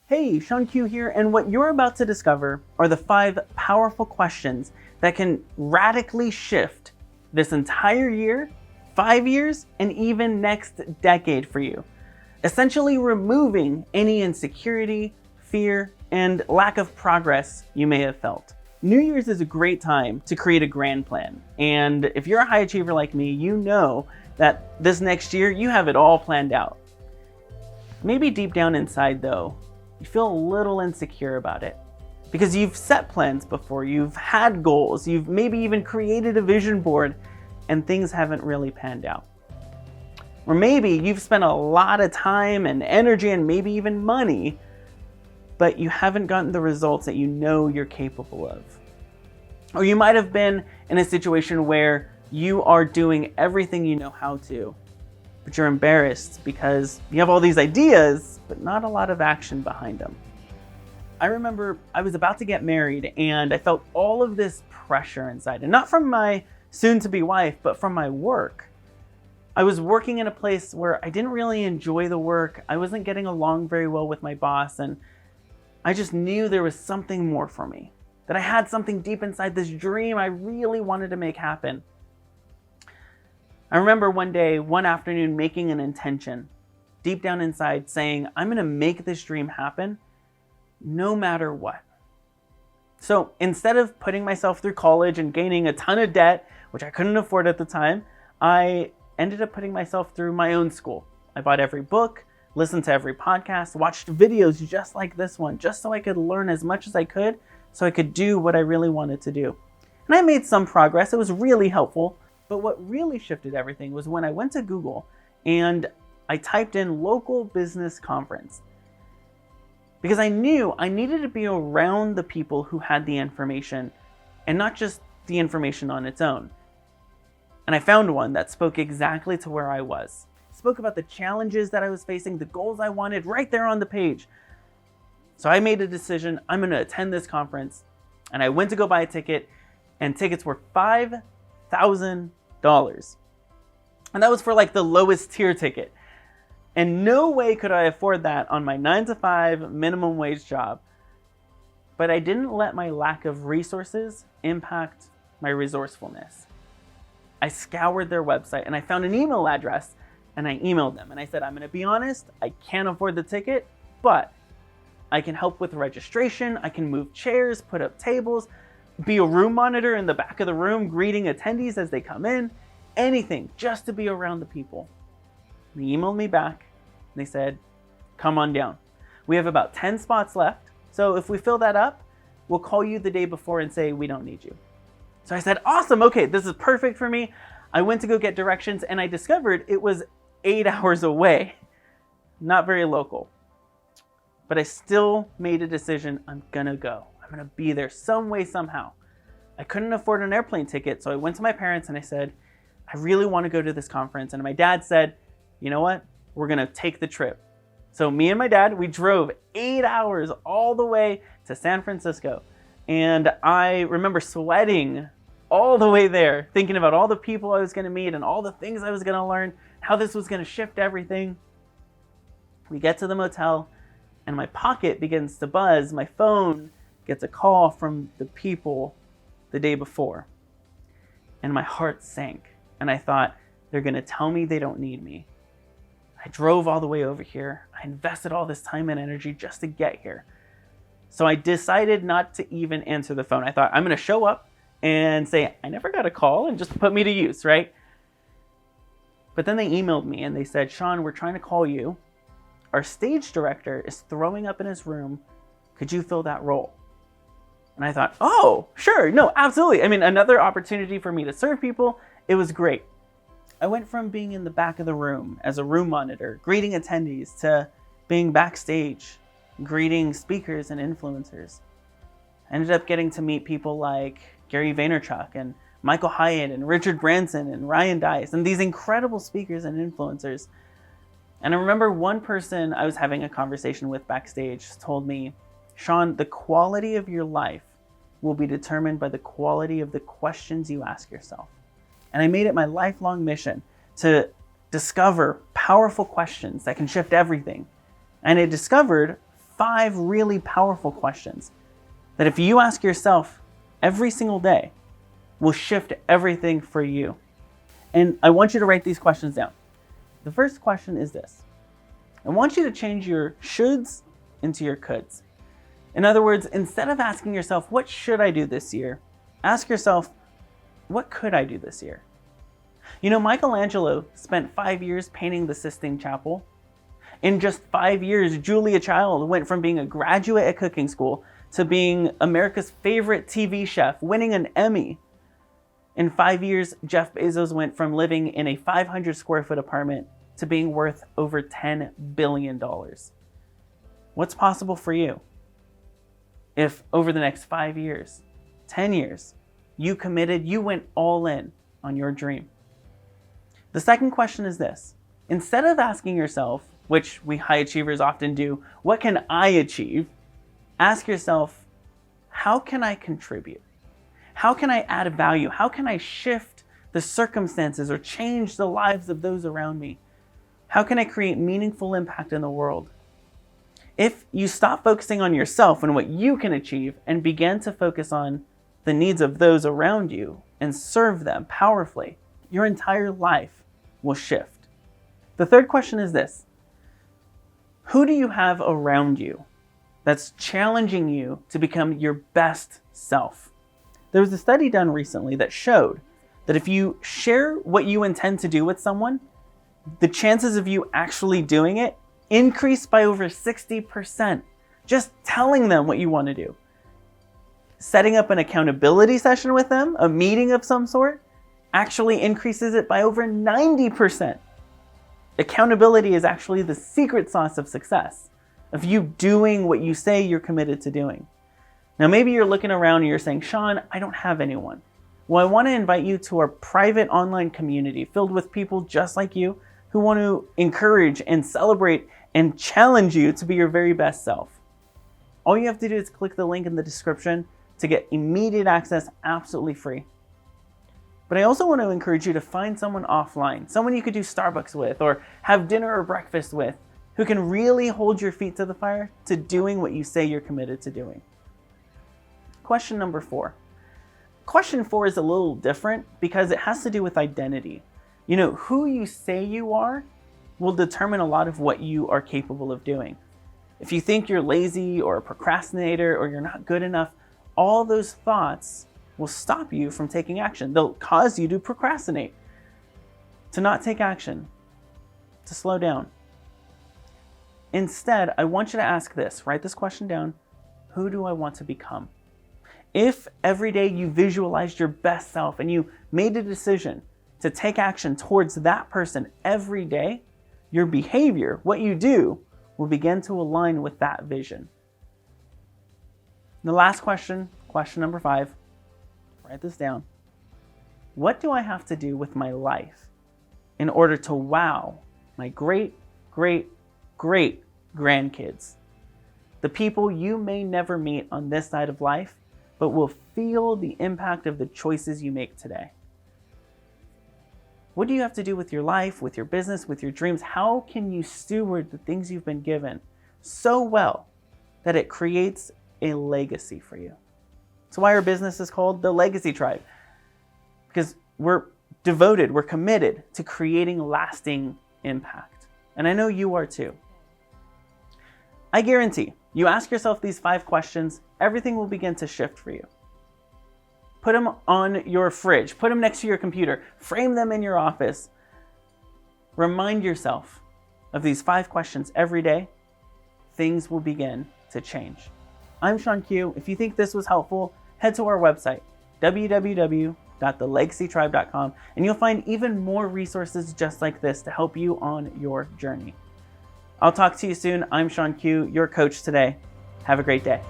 Hey, ShawnQ here, and what you're about to discover are the 5 powerful questions that can radically shift this entire year, 5 years, and even next decade for you. Essentially removing any insecurity, fear, and lack of progress you may have felt. New Year's is a great time to create a grand plan. And if you're a high achiever like me, you know that this next year you have it all planned out. Maybe deep down inside though, you feel a little insecure about it because you've set plans before, you've had goals, you've maybe even created a vision board and things haven't really panned out. Or maybe you've spent a lot of time and energy and maybe even money, but you haven't gotten the results that you know you're capable of. Or you might have been in a situation where you are doing everything you know how to, but you're embarrassed because you have all these ideas, but not a lot of action behind them. I remember I was about to get married and I felt all of this pressure inside, and not from my soon-to-be wife, but from my work. I was working in a place where I didn't really enjoy the work. I wasn't getting along very well with my boss, and I just knew there was something more for me, that I had something deep inside, this dream I really wanted to make happen. I remember one afternoon, making an intention deep down inside saying, I'm going to make this dream happen no matter what. So instead of putting myself through college and gaining a ton of debt, which I couldn't afford at the time, I ended up putting myself through my own school. I bought every book, listened to every podcast, watched videos just like this one, just so I could learn as much as I could, so I could do what I really wanted to do. And I made some progress. It was really helpful. But what really shifted everything was when I went to Google and I typed in local business conference. Because I knew I needed to be around the people who had the information and not just the information on its own. And I found one that spoke exactly to where I was. It spoke about the challenges that I was facing, the goals I wanted right there on the page. So I made a decision, I'm going to attend this conference. And I went to go buy a ticket, and tickets were $5,000. And that was for like the lowest tier ticket. And no way could I afford that on my 9-to-5 minimum wage job. But I didn't let my lack of resources impact my resourcefulness. I scoured their website and I found an email address and I emailed them and I said, I'm going to be honest, I can't afford the ticket, but I can help with registration. I can move chairs, put up tables, be a room monitor in the back of the room, greeting attendees as they come in, anything just to be around the people. They emailed me back and they said, come on down. We have about 10 spots left. So if we fill that up, we'll call you the day before and say, we don't need you. So I said, awesome. Okay, this is perfect for me. I went to go get directions and I discovered it was 8 hours away, not very local, but I still made a decision. I'm gonna go. I'm gonna be there some way, somehow. I couldn't afford an airplane ticket, so I went to my parents and I said, I really want to go to this conference. And my dad said, you know what? We're gonna take the trip. So me and my dad, we drove 8 hours all the way to San Francisco. And I remember sweating all the way there, thinking about all the people I was gonna meet and all the things I was gonna learn, how this was gonna shift everything. We get to the motel and my pocket begins to buzz. My phone gets a call from the people the day before. And my heart sank. And I thought, they're gonna tell me they don't need me. I drove all the way over here. I invested all this time and energy just to get here. So I decided not to even answer the phone. I thought, I'm gonna show up and say, I never got a call, and just put me to use, right? But then they emailed me and they said, Shawn, we're trying to call you. Our stage director is throwing up in his room. Could you fill that role? And I thought, oh, sure, no, absolutely. I mean, another opportunity for me to serve people. It was great. I went from being in the back of the room as a room monitor, greeting attendees, to being backstage, greeting speakers and influencers. I ended up getting to meet people like Gary Vaynerchuk and Michael Hyatt and Richard Branson and Ryan Dice and these incredible speakers and influencers. And I remember one person I was having a conversation with backstage told me, Shawn, the quality of your life will be determined by the quality of the questions you ask yourself. And I made it my lifelong mission to discover powerful questions that can shift everything. And I discovered 5 really powerful questions that if you ask yourself every single day will shift everything for you. And I want you to write these questions down. The first question is this. I want you to change your shoulds into your coulds. In other words, instead of asking yourself, what should I do this year? Ask yourself, what could I do this year? You know, Michelangelo spent 5 years painting the Sistine Chapel. In just 5 years, Julia Child went from being a graduate at cooking school to being America's favorite TV chef, winning an Emmy. In 5 years, Jeff Bezos went from living in a 500 square foot apartment to being worth over $10 billion. What's possible for you if over the next 5 years, 10 years, you committed, you went all in on your dream? The second question is this. Instead of asking yourself, which we high achievers often do, what can I achieve? Ask yourself, how can I contribute? How can I add value? How can I shift the circumstances or change the lives of those around me? How can I create meaningful impact in the world? If you stop focusing on yourself and what you can achieve and begin to focus on the needs of those around you and serve them powerfully, your entire life will shift. The third question is this. Who do you have around you that's challenging you to become your best self? There was a study done recently that showed that if you share what you intend to do with someone, the chances of you actually doing it increase by over 60%. Just telling them what you want to do. Setting up an accountability session with them, a meeting of some sort, actually increases it by over 90%. Accountability is actually the secret sauce of success, of you doing what you say you're committed to doing. Now, maybe you're looking around and you're saying, Shawn, I don't have anyone. Well, I want to invite you to our private online community filled with people just like you who want to encourage and celebrate and challenge you to be your very best self. All you have to do is click the link in the description to get immediate access absolutely free. But I also want to encourage you to find someone offline, someone you could do Starbucks with or have dinner or breakfast with, who can really hold your feet to the fire to doing what you say you're committed to doing. Question number 4. Question 4 is a little different because it has to do with identity. You know, who you say you are will determine a lot of what you are capable of doing. If you think you're lazy or a procrastinator or you're not good enough, all those thoughts will stop you from taking action. They'll cause you to procrastinate, to not take action, to slow down. Instead, I want you to ask this, write this question down. Who do I want to become? If every day you visualized your best self and you made a decision to take action towards that person every day, your behavior, what you do, will begin to align with that vision. The last question, question number 5, write this down. What do I have to do with my life in order to wow my great, great, great grandkids? The people you may never meet on this side of life, but will feel the impact of the choices you make today. What do you have to do with your life, with your business, with your dreams? How can you steward the things you've been given so well that it creates a legacy for you? That's why our business is called the Legacy Tribe, because we're devoted, we're committed to creating lasting impact. And I know you are too. I guarantee you ask yourself these 5 questions, everything will begin to shift for you. Put them on your fridge, put them next to your computer, frame them in your office. Remind yourself of these 5 questions every day. Things will begin to change. I'm ShawnQ. If you think this was helpful, head to our website, www.thelegacytribe.com, and you'll find even more resources just like this to help you on your journey. I'll talk to you soon. I'm ShawnQ, your coach today. Have a great day.